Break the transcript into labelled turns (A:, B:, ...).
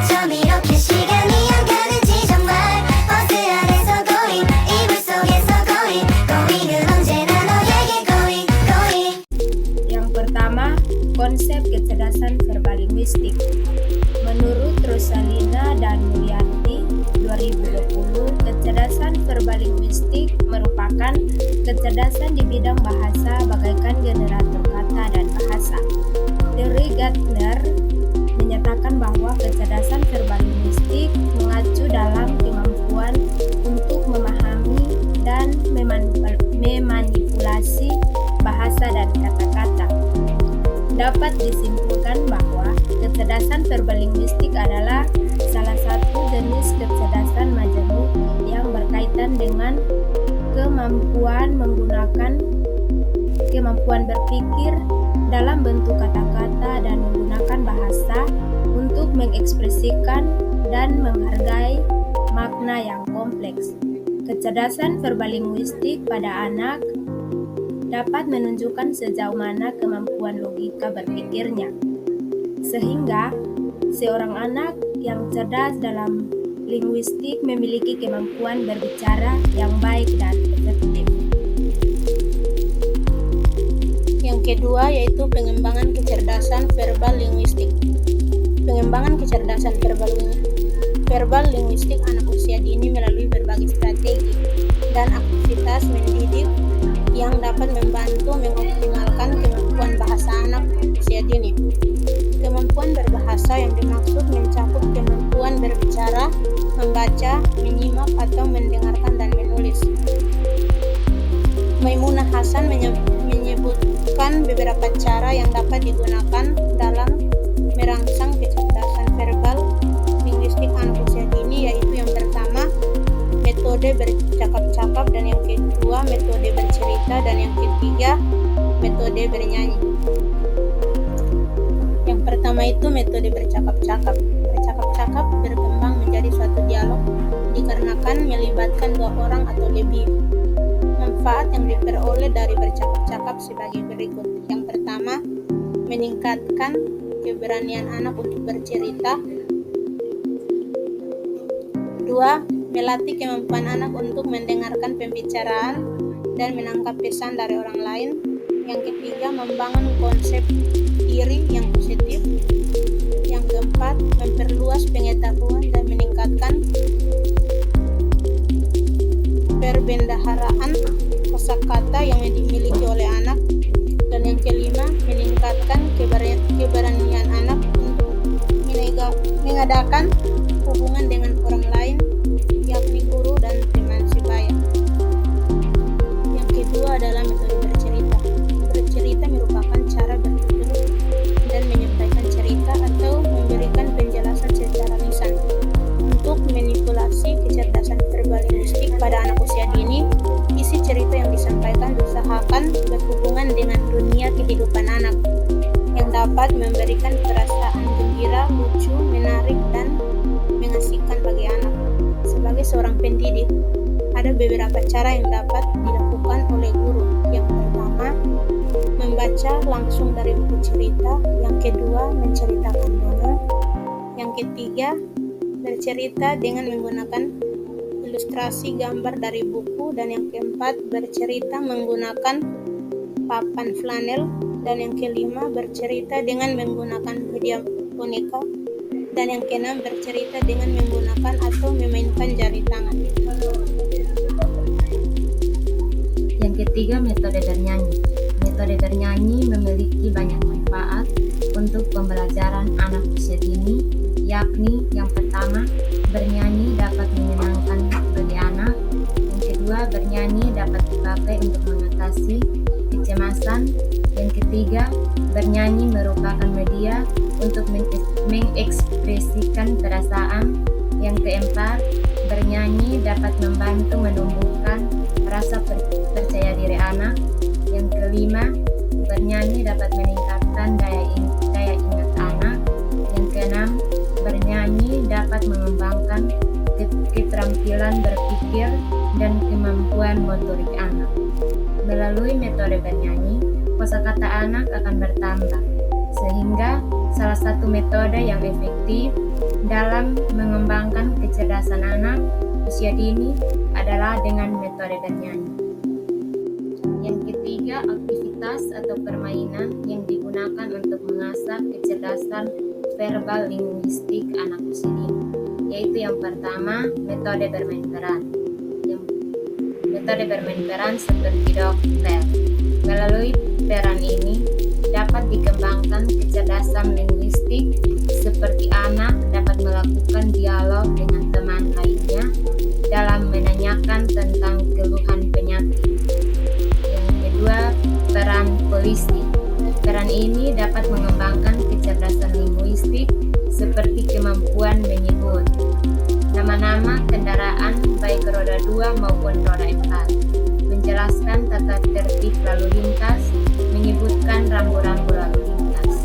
A: 어쩜 이렇게 시간이 안 가는지 정말 버스 안에서 going 이불 속에서 going은 언제나 너에게 going.
B: Yang pertama, konsep kecerdasan verbalinguistik. Menurut Rosalina dan Mulyati 2020, kecerdasan verbalinguistik merupakan kecerdasan di bidang bahasa bagaikan generator kata dan bahasa. Terry Gardner menyatakan bahwa kecerdasan verbalinguistik mengacu dalam kemampuan untuk memahami dan memanipulasi bahasa dan kata-kata. Dapat disimpulkan bahwa kecerdasan verbalinguistik adalah salah satu jenis kecerdasan majemuk yang berkaitan dengan kemampuan berpikir dalam bentuk kata-kata dan menggunakan bahasa untuk mengekspresikan dan menghargai makna yang kompleks. Kecerdasan verbalinguistik pada anak dapat menunjukkan sejauh mana kemampuan logika berpikirnya, sehingga seorang anak yang cerdas dalam linguistik memiliki kemampuan berbicara yang baik dan efektif.
C: Yang kedua yaitu pengembangan kecerdasan verbal linguistik. Pengembangan kecerdasan verbal linguistik anak usia dini melalui berbagai strategi dan aktivitas mendidik yang dapat membantu mengoptimalkan kemampuan bahasa anak usia dini. Kemampuan berbahasa yang dimaksud mencakup kemampuan berbicara, membaca, menyimak, atau mendengarkan dan menulis. Maimunah Hasan menyebutkan beberapa cara yang dapat digunakan dalam merangsang kecerdasan verbal linguistik anak usia dini, yaitu yang pertama, metode bercakap-cakap, dan yang kedua, metode bercerita, dan yang ketiga, metode bernyanyi. Yang pertama itu metode bercakap-cakap. Bercakap-cakap berkembang menjadi suatu dialog dikarenakan melibatkan dua orang atau lebih. Manfaat yang diperoleh dari bercakap-cakap sebagai berikut. Yang pertama, meningkatkan keberanian anak untuk bercerita. Dua, melatih kemampuan anak untuk mendengarkan pembicaraan dan menangkap pesan dari orang lain. Yang ketiga, membangun konsep diri yang positif. Yang keempat, memperluas pengetahuan dan meningkatkan perbendaharaan kosakata yang dimiliki oleh anak. Dan yang kelima, meningkatkan keberanian anak untuk mengadakan hubungan dengan orang lain, yakni guru dan teman sebaya. Yang kedua adalah metode bercerita. Bercerita merupakan cara bertutur dan menyampaikan cerita atau memberikan penjelasan secara lisan. Untuk manipulasi kecerdasan verbal linguistik pada anak usia dini, isi cerita yang disampaikan diusahakan berhubungan dengan dunia kehidupan anak, yang dapat memberikan perasaan gembira, lucu, menarik, dan mengasihkan bagi anak. Sebagai seorang pendidik, ada beberapa cara yang dapat dilakukan oleh guru. Yang pertama, membaca langsung dari buku cerita. Yang kedua, menceritakan dongeng. Yang ketiga, bercerita dengan menggunakan ilustrasi gambar dari buku. Dan yang keempat, bercerita menggunakan papan flanel. Dan yang kelima, bercerita dengan menggunakan media boneka. Dan yang keenam, bercerita dengan menggunakan atau memainkan jari tangan.
D: Yang ketiga, metode bernyanyi. Metode bernyanyi memiliki banyak manfaat untuk pembelajaran anak usia dini, yakni yang pertama, bernyanyi dapat menyenangkan bagi anak. Yang kedua, bernyanyi dapat dipakai untuk mengatasi kecemasan. Yang ketiga, bernyanyi merupakan media untuk mengekspresikan perasaan. Yang keempat, bernyanyi dapat membantu menumbuhkan rasa percaya diri anak. Yang kelima, bernyanyi dapat meningkatkan daya ingat anak. Yang keenam, bernyanyi dapat mengembangkan keterampilan berpikir dan kemampuan motorik anak. Melalui metode bernyanyi, kosakata anak akan bertambah, sehingga salah satu metode yang efektif dalam mengembangkan kecerdasan anak usia dini adalah dengan metode bernyanyi. Yang ketiga, aktivitas atau permainan yang digunakan untuk mengasah kecerdasan verbal linguistik anak usia dini, yaitu yang pertama, metode bermain peran. Metode bermain peran seperti dokter. Melalui peran ini dapat dikembangkan kecerdasan linguistik seperti anak dapat melakukan dialog dengan teman lainnya dalam menanyakan tentang keluhan penyakit. Yang kedua, peran polisi. Peran ini dapat mengembangkan kecerdasan linguistik seperti kemampuan menyebut nama-nama kendaraan baik roda 2 maupun roda 4, menjelaskan tata tertib lalu lintas, menyebutkan rambu-rambu lalu lintas.